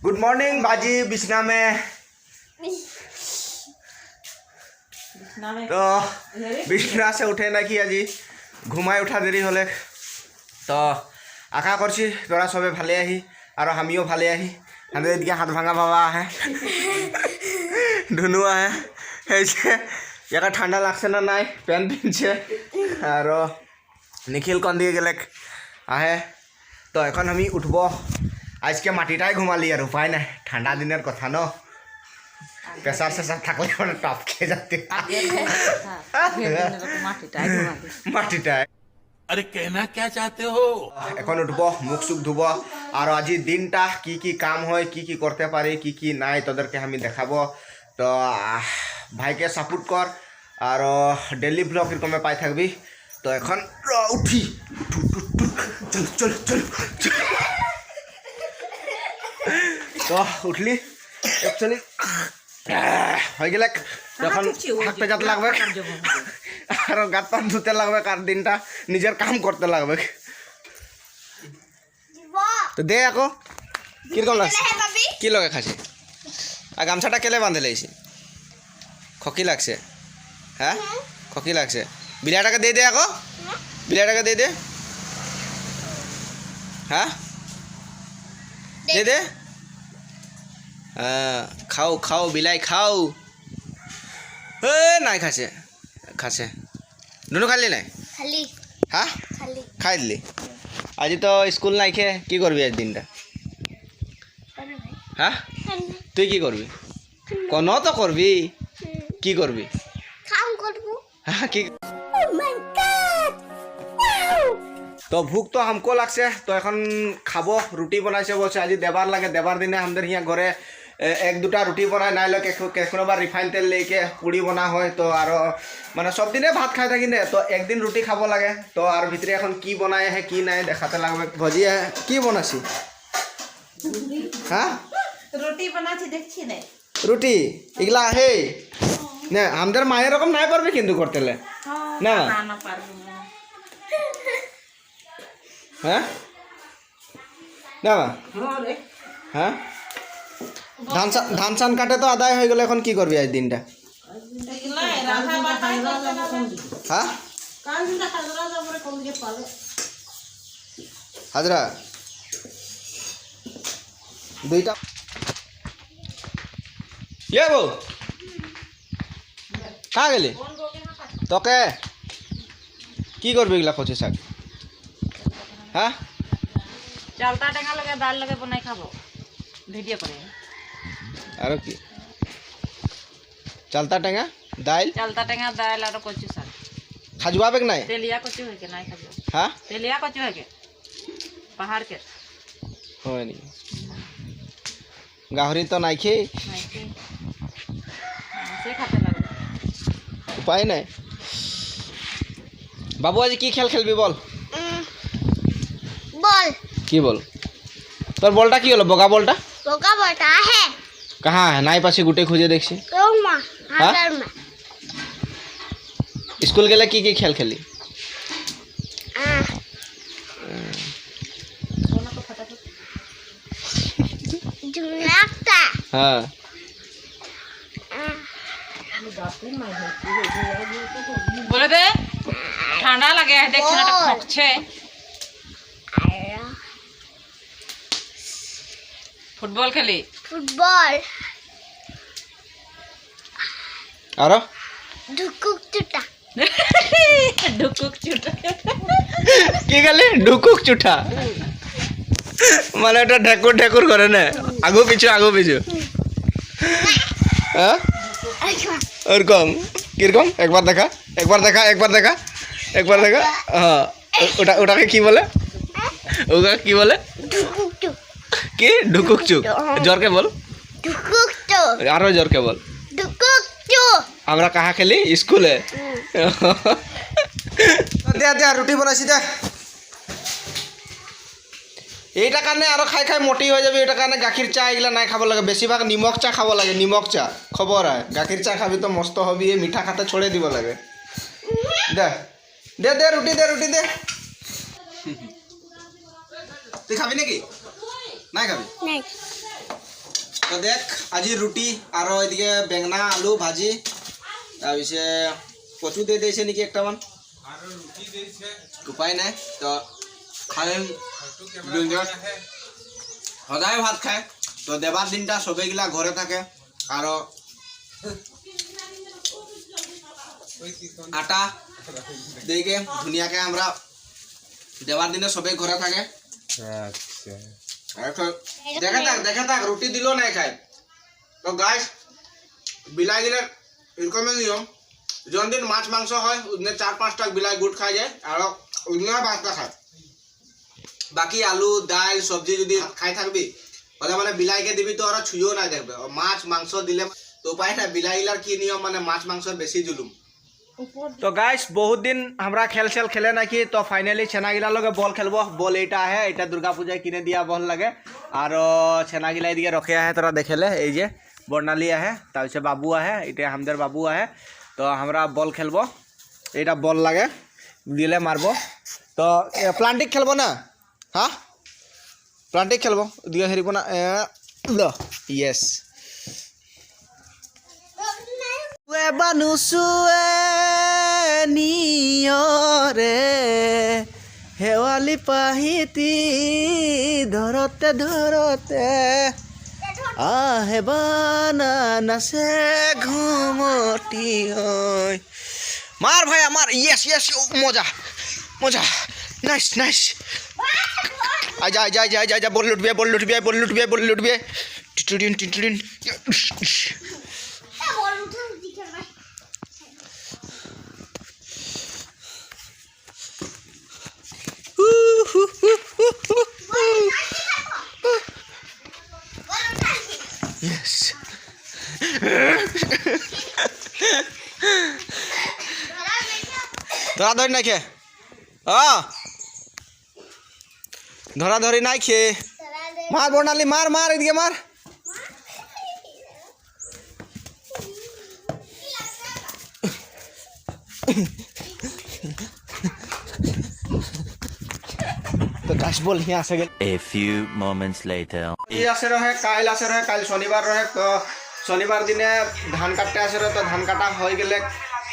Good morning बाजी बिछना में तो बिछना से उठे ना कि आज घुमाई उठा देरी हले तो आशा करছি তোরা সবে ভালে আহি আর আমিও ভালে আহি আমাদের এদিকে হাত ভাঙা বাবা আহে ধুনু আহে এই যে ইয়াকা ঠান্ডা লাগছে না নাই প্যান্ট পিনছে আর নিখিল কোন দিকে গেলে আহে তো এখন আমি উঠব আজকে মাটিটাই ঘুমালি আর উপায় নাই ঠান্ডা দিনের কথা ন প্রেসার সেসার থাকলে মানে টপ খেয়ে যাতে মাটিটাই अरे कहना क्या चाहते हो এখন উঠব মুখ সুখ ধুব আর আজি দিনটা কি কি কাম হয় কি কি করতে পারি কি কি নাই তোদেরকে আমি দেখাবো তো ভাইকে সাপোর্ট কর আর ডেলি ব্লগ এরকম পাই থাকবি তো এখন উঠি চল চল চল তো উঠলি একচুয়ালি হয়ে গেলে যখন হাঁটতে যেতে লাগবে আর গাত পাত ধুতে লাগবে কার দিনটা নিজের কাম করতে লাগবে তো দে আকৌ কিরকম লাগছে কি লগে খাইছে আর গামছাটা কেলে বাঁধে লাইছে খকি লাগছে হ্যাঁ খকি লাগছে বিলাটাকে দিয়ে দে আকৌ বিলাটাকে দিয়ে দে হ্যাঁ দিয়ে দে খাও খাও বিলাই খাও এ নাই খাইছে খাইছে দুনু খালি নাই খালি হ্যাঁ খালি খাই দিলি আজি তো স্কুল নাই খে কি করবি আজ দিনটা হ্যাঁ তুই কি করবি কোন তো করবি কি করবি কাম করব হ্যাঁ কি ও মাই গড তো ভুক তো हमको লাগছে তো এখন খাবো রুটি বনাইছে বলছে আজি দেবার লাগে দেবার দিনে আমাদের হিয়া ঘরে এক দুটা রুটি বনায় নাইলে কোনোবার রিফাইন তেল লেকে পুড়ি বনা হয় তো আর মানে সব দিনে ভাত খাই থাকি না তো একদিন রুটি খাব লাগে তো আর ভিতরে এখন কি বনায় হে কি নাই দেখাতে লাগবে ভজিয়া কি বনাছি হ্যাঁ রুটি বানাচ্ছি দেখছি না রুটি এগুলা হে না আমাদের মায়ের রকম নাই পারবে কিন্তু করতেলে না না পারবো না হ্যাঁ না হ্যাঁ ধান চান কাটে তো আদায় হয়ে গেলে এখন কি করবি আজ দিনটা হ্যাঁ হাজরা দুইটা ইয়ে বউ কাঁ গেলি তোকে কি করবি এগুলা কচু শাক হ্যাঁ চালতা টেঙা লগে ডাল লগে বনাই খাবো ভিডিও করে আর কি চালতা টেঙা দাইল চালতা টেঙা ডাল আর কচু শাক খাজুয়াবে নাই তেলিয়া কচু হইকে নাই খাবো হ্যাঁ তেলিয়া কচু হইকে পাহাড় के হয় নি গাহরি তো নাই খেয়ে নাই কি সে খাতে লাগবে উপায় নাই বাবু আজ কি খেল খেলবি বল বল কি বল তোর বলটা কি হলো বগা বলটা बोका बता है कहाँ है नाई पासी गुटे खोजे देखছি तो मां हां में स्कूल गेले की खेल खेली जुनाता हाँ বলে দে ঠান্ডা লাগে দেখছ না ঠকছে ফুটবল খেলি फुटबॉल आरो दुकुक चुटा ঢুকুক চুটা কি গেলে ঢুকুক চুঠা মানে ওটা ঢেকুর ঢেকুর করে না আগো পিছু হ্যাঁ ওরকম কিরকম একবার দেখা হ্যাঁ ওটাকে কি বলে ওটা কি বলে दुकुक चु কি ঢুকুক চুক জোরকে বল दुकुक चु আরো জোরকে বল दुकुक चु আমরা কাহা খেলি স্কুলে দে দে রুটি বানাইছি দে এইটা কারণে আরো খাই খাই মোটি হয়ে যাবে এটা কারণে গাখির চা এগুলা নাই খাব লাগে বেশিরভাগ নিমক চা খাব লাগে নিমক চা খবর হয় গাখির চা খাবি তো মস্ত হবি এই মিঠা খাতে ছড়ে দিব লাগে দে দে দে রুটি দে তুই খাবি নাকি নাই খাবি नहीं তো দেখ আজি ৰুটি আৰু এদিকে বেঙনা আলু ভাজি তাৰপিছত কচু দি দিছে নেকি একটামান উপায় নাই তো খাই সদায় ভাত খায় তো দেবাৰ দিনটা সবেইগিলা ঘৰে থাকে আৰু আটা দিকে ধুনীয়াকে আমরা দেবার দিনে সবাই ঘরে থাকে দেখে থাক রুটি দিলেও নাই খায় তো গাইস বিলাই গিলে এরকমের নিয়ম যদিন মাছ মাংস হয় ওদিনে 4-5টা বিলাই গুট খাই যায় আর ওদিনে 5টা খায় বাকি আলু ডাল সবজি যদি খাই থাকবি তাহলে মানে বিলাইকে দিবি তো আর ছুঁয়েও না দেখবে মাছ মাংস দিলে তো উপায় না বিলাইলার কি নিয়ম মানে মাছ মাংসর বেশি জুলুম तो गाइस बहुत दिन हमरा खेल सेल खेले ना कि तो फाइनली छेनागिला लगे बॉल खेलब बॉल एटा है एटा दुर्गा पूजा किने दिया बॉल लगे और छेनागिला एदिके रखे है तोरा देखेले ए जे बर्णाली है तारपिछे बाबू है इटा हमदेर बाबू है तो हमरा बॉल खेलब एटा बॉल लगे दिले मारबो तो प्लांटिक खेलब ना हाँ प्लांटिक खेलब दिए हेरिब ना लो यस নিয়রে হেৱালি পাহিতি ধৰতে ধৰতে আহে বানা নাচে ঘুমটি হয় মার ভাই আমার ইয়েস ইয়েস মজা মজা নাইস নাইস আজা আজা আজা আজা বল লুটবে বল লুটবে বল লুটবে বল লুটবে টিটুডিন টিটুডিন Yes. ধরা ধরি নাই খে ধরা ধরি নাই খে মার বর্ণালী মার মার এদিকে মার तो गाइस बोल यहाँ से A few moments later. ये आसे रहे काल शनिवार रहे तो शनिवार दिने धान काटते आसे रहे तो धान काटा हो गए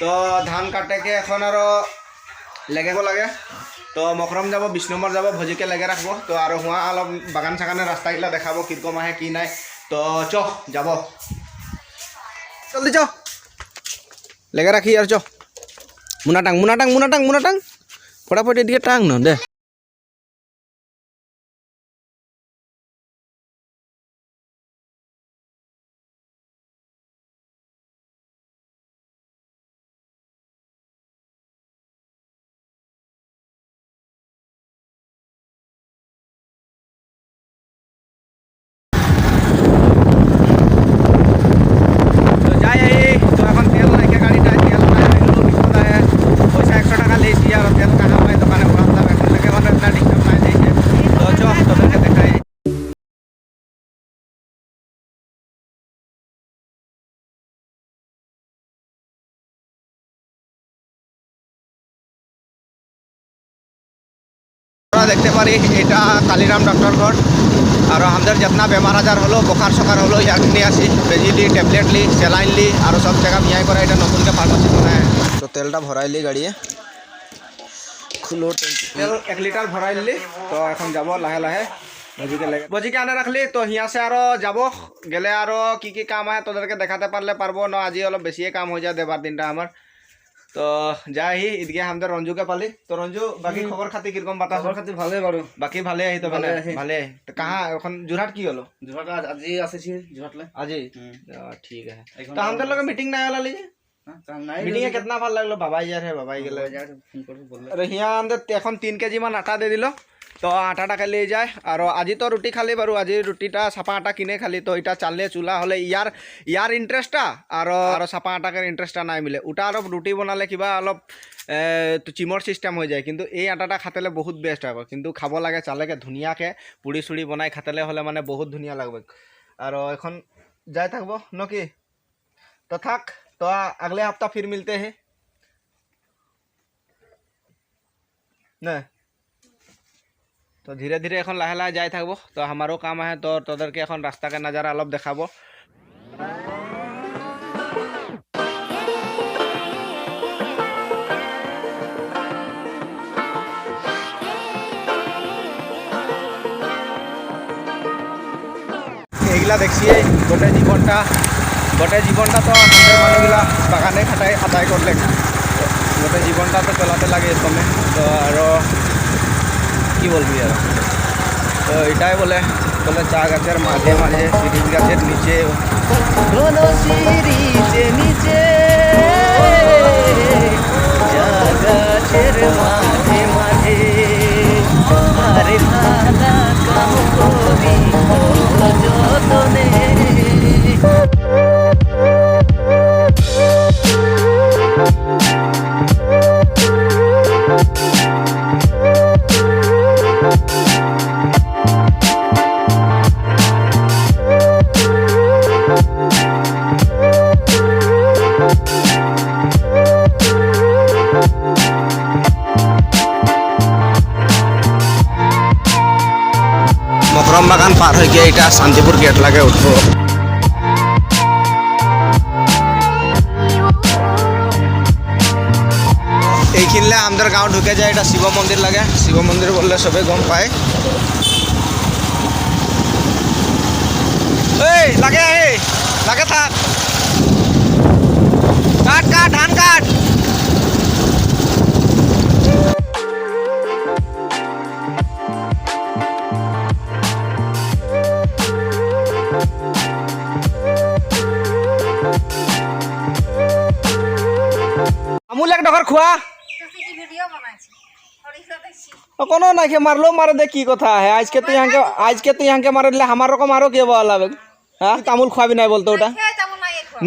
तो धान काटे के एखन आरो लेगे लगे तो मकरम যাব 20 নম্বৰ যাব ভজিকে লাগে রাখবো তো আর হুয়া অলপ বাগান সাগানে রাস্তা গিলা দেখাবো কিরকম আহে কি নাই তো চ যাব জলদি চ লেগে রাখি আর চ মুনাটাং ফটাফট এদিকে টাং না দে देखते पारी এটা কালিরাম ডক্টর ঘর আর আমাদের जितना বেমার আজার হলো বোকার সকার হলো ইয়ার নিয়ে আসি বেজি লি ট্যাবলেট লি স্যালাইন লি আর সব জায়গা বিয়াই করা এটা নতুনকে ফার্মাসি বানায় তো তেলটা ভরাইলি গাড়িয়ে খুলো তেল 1 লিটার ভরাইলি তো এখন যাব লাহে লাহে বজিকে আনে রাখলি তো হিয়া সে আরো যাব গেলে আরো কি কাম আছে তোদেরকে দেখাতে পারলে পারবো না আজি অলপ বেশি কাম হয়ে যায় দেবার দিনটা আমার তো যাই এদিকে আমাদের রঞ্জুকে পালি তো রঞ্জু বাকি খবর খাতি কিরকম বাতা খবর খাতি ভালে বারো বাকি ভালে আহি তো ভালে ভালে তো কাহা এখন যোরহাট কি হলো যোরহাট আজি আসেছি যোরহাটলে আজি ঠিক আছে তো আমাদের লগে মিটিং নাই হলা লিজে মিটিং এ কিतना ভাল লাগলো বাবাই यार है বাবাই গেলে ফোন করে বললে আরে হিয়া আমাদের এখন 3 কেজি মান আটা দে দিল তো আটাটা খালি যায় আর আজি তো রুটি খালি বারু আজি রুটিটা সাপা আটা কিনে খালি তো এটা চাললে চুলা হলে ইয়ার ইন্টারেস্টটা আর সাপা আটাকের ইন্টারেস্টটা নাই মিলে ওটা আর রুটি বনালে কিবা অলপ তো চিমর সিস্টেম হয়ে যায় কিন্তু এই আটাটা খাতেলে বহুত বেস্ট হবে কিন্তু খাব লাগে চালেকে ধুনিয়াকে পুড়ি চুড়ি বনাই খাতেলে হলে মানে বহুত ধুনিয়া লাগবে আর এখন যাই থাকবো নাকি তো থাক तो अगले हफ्ता फिर मिलते हैं ना তো ধীরে ধীরে এখন লাহে লাহে যাই থাকবো। তো আমারও কাম আহে, তো তোদেরকে এখন রাস্তাকে নাজারা অলপ দেখাবো। এইগুলা দেখছি গোটে জীবনটা তো আমাদের মানুষগুলা বাগানে আদায় করলে গোটে জীবনটা তো চলাতে লাগে এরকমে। তো আরও কি বলবি আর, তো এটাই বলে চা গাছের মাঝে মাঝে সিরিজ গাছের নিচে নিচে চা গাছের মাঝে মাঝে আরে ভালা কাম করি যতনে। মকরম বাগান পার হয়ে গিয়ে এটা শান্তিপুর গেট লাগে উঠবো। এইখিনলে আমাদের গাঁও ঢুকে যায়, এটা শিব মন্দির লাগে। শিব মন্দির বললে সবে গম পায়। এই লাগে লাগে থাক, কাট কাট ধান কাট। আমুল এক ডখর খোয়া কোনো নাকি মারলো মারে দে কি কথা है। আজকে তুই হাঁকে মারে দিলে আমার রকম আরো কে বলা লাগবে। হ্যাঁ তামুল খাবি নাই বলতো ওটা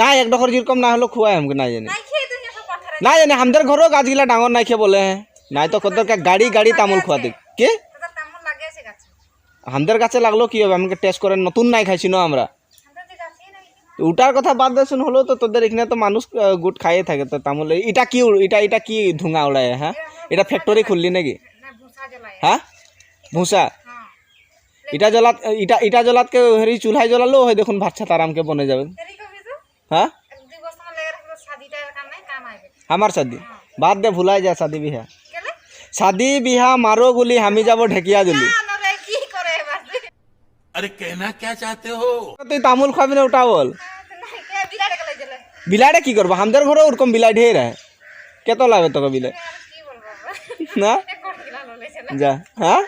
না এক ডখর যেরকম না হলো খুয়াই আমাকে নাই জানি আমাদের ঘরও গাছগুলা ডাঙর নাই খেয়ে বলে হ্যাঁ নাই তো কত গাড়ি গাড়ি তামুল খোয়াতে কে আমাদের গাছে লাগলো কি হবে, আমাকে টেস্ট করে নতুন নাই খাইছি না আমরা। ওটার কথা বাদ দেন হলো তো তোদের এখানে তো মানুষ গুট খাইয়ে থাকে তো তামুল এটা কি ধুঙা উড়ায়। হ্যাঁ এটা ফ্যাক্টরি খুললি নাকি? হ্যাঁ ভূষা ইটা জ্বলাতকে হেরি চুলহাই জ্বলালো হয় দেখুন ভাত ছাত আরামকে বনে যাবে। হ্যাঁ আমার শাদি বাদ দে ভুলাই যায় শাদি বিহা মারো গুলি আমি যাব ঢেকিয়া জুলি। अरे कहना क्या चाहते हो? তুই তামুল খাবি না ওটা বল। বিলাইটা কি করবো আমাদের ঘরে ওরকম বিলাই ঢের হয় কত লাগবে তোকে বিলাই না যা। হ্যাঁ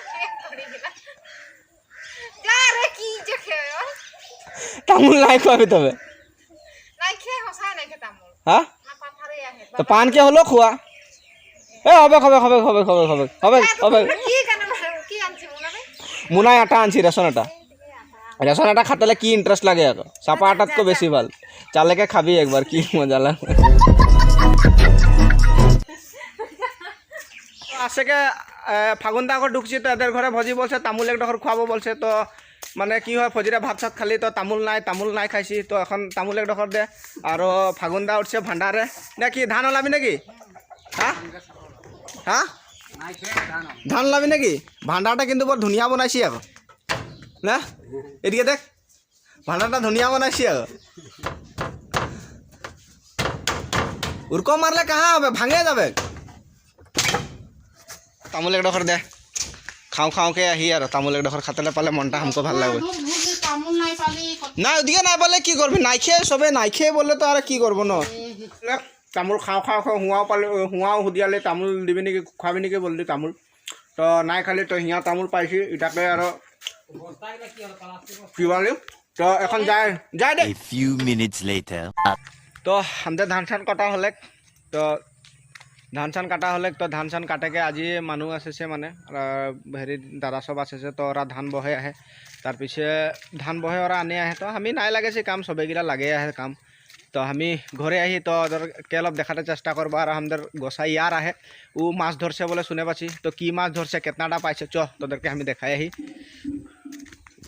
তামুল নাই খাবি তবে হ্যাঁ তো পান কে হলো খোয়া এ হবে হবে হবে হবে হবে হবে হবে হবে মুনায় আটা আনছি রেশন আটা খাটালে কি ইন্টারেস্ট লাগে এখন চাপা আটাত তো বেশি ভাল চালেকে খাবি একবার কি মজা লাগে। আজকে ফাগুন দা ঘর ঢুকছি তো এদের ঘরে ভজি বলছে তামুল এক ডখর খাবো বলছে। তো মানে কি হয় ফজিরা ভাত চাত খালি তো তামুল নাই খাইছি তো এখন তামুল এক ডখর দে। আর ফাগুন দা উঠছে ভান্ডারে নাকি ধান ওলাবি নাকি? হ্যাঁ হ্যাঁ ধান ওলাবি নাকি? ভান্ডারটা কিন্তু বৰ ধুনীয়া বনাইছি আকৌ না এদিকে দেখ ভান্ডারটা ধুনীয়া বনাইছি আকৌ। উরকো মারলে কাহা হবে ভাঙে যাবে। তামুল এক ডখর দে খাওকে আহি আর তামুল এক ডখর খাতে পালে মনটা हमको ভাল লাগবে। না ওদিকে নাই বলে কি করবি নাই খেয়ে সবে নাই খেয়ে বললে তো আর কি করবো ন। তামুল খাও হুঁয়াও সুদিয়ালে তামুল দিবি নাকি খাবি নাকি বললি তামুল তো নাই খালি তো হিয়া তামুল পাইছি ইটাকে আর কিবালি তো এখন যাই দে। A few minutes later. তো আমাদের ধান চান কাটা হলে তো ধান চান কাটেকে আজি মানুষ আসেছে মানে হেৰি দাদা সব আসেছে তো ওরা ধান বহে আহে তার পিছে ধান বহে ওরা আনে আহে তো আমি নাই লাগেছে কাম সবেগিলা লাগে আহে কাম। তো আমি ঘরে আহি তো ওদেরকে অলপ দেখাতে চেষ্টা করবো আর আমাদের গোসাই ইয়ার আহে ও মাছ ধরছে বলে শুনে পাচ্ছি তো কি মাছ ধরছে কেতনাটা পাইছে চ তোদেরকে আমি দেখাই আহি।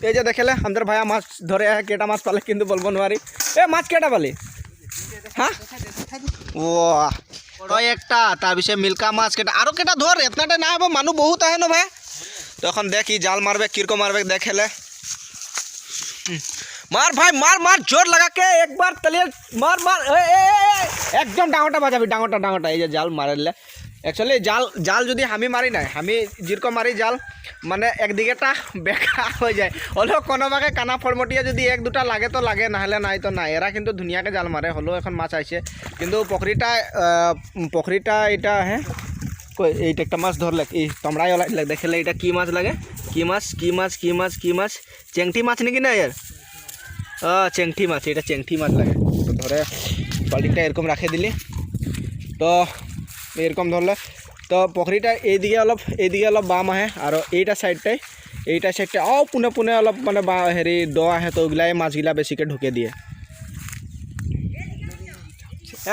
এই যে দেখলে আমাদের ভাইয়া মাছ ধরে আহে কেটা মাছ পালে কিন্তু বলবো নোৱাৰি। এ মাছ কেটা পালি? হ্যাঁ ও একটা তার পিছে মিল্কা মাছ কেটা আরো কেটা ধর এতনাটা না হবে মানুষ বহুত আহে ন ভাই তো এখন দেখ ই জাল মারবে কিরকম মারবে দেখ হেলে মার ভাই মার মার জোর লাগা কে একবার তালিয়ে মার মার একদম ডাঙরটা বাজাবি ডাঙরটা এই যে জাল মারলে অ্যাকচুয়ালি জাল যদি আমি মারি নাই আমি যেরকম মারি জাল মানে একদিকেটা বেকা হয়ে যায় হলেও কোনোভাবে কানা ফলমটিয়ে যদি এক দুটা লাগে তো লাগে নাহলে নাই তো নাই এরা কিন্তু ধুনিয়াকে জাল মারে হলেও এখন মাছ আইছে কিন্তু পুকুরিটা এটা হ্যাঁ কই এইটা একটা মাছ ধরলে এই তোমরাই দেখলে এটা কি মাছ লাগে কি মাছ চেংটি মাছ নাকি না এর চেংটি মাছ এটা চেংটি মাছ লাগে তো ধরে বালতিটা এরকম রাখে দিলি তো এরকম ধরলে তো পুকুরিটা এইদিকে অলপ বাম আহে আর এইটা সাইডটাই পুনে অলপ মানে হেৰি দ আহে তো ওইগুলাই মাছগিলা বেছিকৈ ঢুকে দিয়ে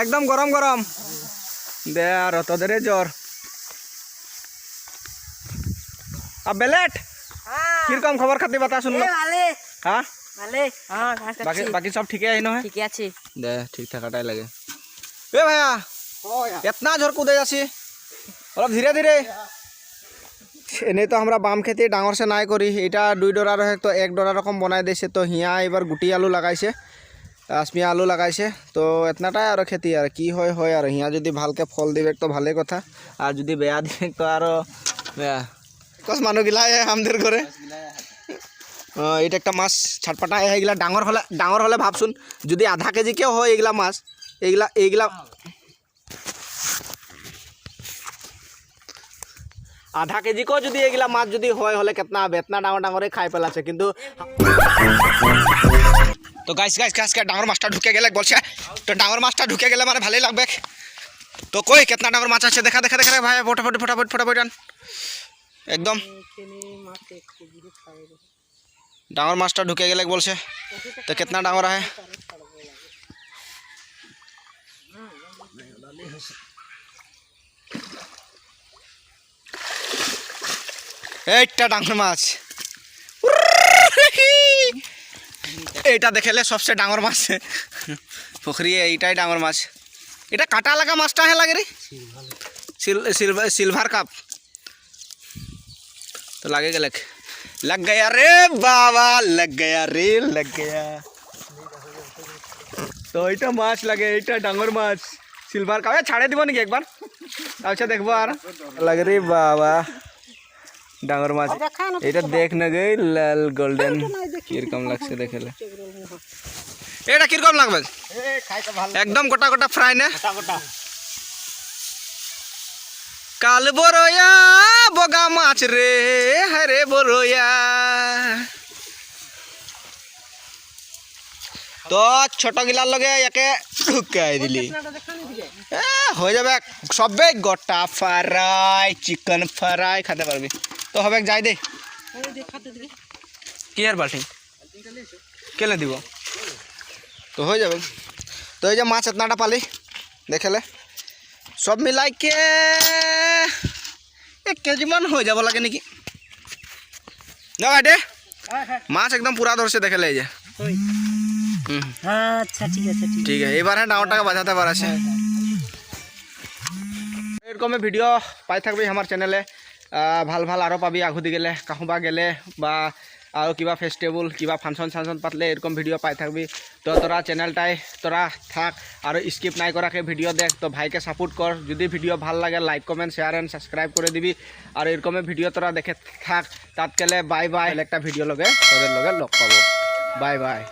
একদম গরম দে আর তোদের জ্বর বেলেট কিরকম খবর খাতি বাতা শুনলো হ্যাঁ বাকি সব ঠিকই আহি নহয় ঠিকই আছে দে ঠিক থাকাটাই লাগে এ ভাইয়া এতনা ঝড় কুদে যাচ্ছি অলপ ধীরে ধীরে এনেই তো আমরা বাম খেতি ডাঙর সে নাই করি এটা 2 ডরা রহে তো 1 ডরা রকম বনাই দিছে তো হিয়া এবার গুটি আলু লাগাইছে আসমিয়া আলু লাগাইছে তো এতনাটাই আর খেতি আর কি হয় আর হিয়া যদি ভালকে ফল দিবে তো ভালে কথা আর যদি বেয়া দিবে তো আর বেয়া কস মানুহগিলাই আমাদের ঘরে এটা একটা মাছ ছাটপাটা এইগুলা ডাঙর হলে ভাবছুন যদি আধা কেজি কেউ হয় এইগুলা মাছ এইগুলা আধা কেজি কেও যদি এইগুলা মাছ যদি হয় হলে কেতনা বেতনা ডাঙরে খাই পেলাছে কিন্তু তো গাইস ডাঙর মাছটা ঢুকে গেলে বলছে তো ডাঙর মাছটা ঢুকে গেলে মানে ভালোই লাগবে তো কই কেতনা ডাঙর মাছ আছে দেখা ভাই ফটাফট আন একদম ডাঙর মাছটা ঢুকে গেলে বলছে তো কেতনা ডাঙর আহে এইটা ডাঙর মাছ এইটা দেখলে সবচেয়ে ডাঙর মাছ পুকুরি এইটাই ডাঙর মাছ এটা কাটা লাগা মাছটা হে লাগে রে সিলভার কাপ तो लगेगा लग गया रे बाबा लग गया तो এটা মাছ লাগে এটা ডাঙর মাছ সিলভার কাপ ছাড়ে দিব নাকি একবার আচ্ছা দেখবো আর লাগে রে বাবা ডাঙর মাছ এটা দেখ না গে লাল গোল্ডেন কিরকম লাগছে দেখলে এটা কিরকম লাগবে একদম গোটা ফ্রাই না কাল বড়য়া বগা মাছ রে হরে বড়য়া তো ছোট গিলার লগে একে ঢুকাই দিলি হয়ে যাবে সবে গোটা ফ্রাই চিকেন ফ্রাই খেতে পারবি তো হবে যাই দে কি আর বাল্টি কেলে দিব তো হয়ে যাবে তো এই যে মাছ এতনাটা পালি দেখলে সব মিলাই কে 1 কেজি মান হয়ে যাব লাগে নাকি না দে মাছ একদম পুরা ধরছে দেখলে এই যে আচ্ছা ঠিক আছে এবারে ডাঙরটাকে বাজাতে পারছে এরকম ভিডিও পাই থাকবি আমার চ্যানেলে ভাল আরও পাবি আগু দি গেলে কাহুবা গেলে বা আর কিবা ফেস্টিভেল কিবা ফাংশন পাতলে এরকম ভিডিও পাই থাকবি তো তোরা চ্যানেলটাই তোরা থাক আর স্কিপ নাই করাকে ভিডিও দেখ তো ভাইকে সাপোর্ট কর যদি ভিডিও ভাল লাগে like comment share and subscribe করে দিবি আর এরকম ভিডিও তোরা দেখে থাক তাতকেলে বাই একটা ভিডিও লগে তোদের লগে লগ পাবো বাই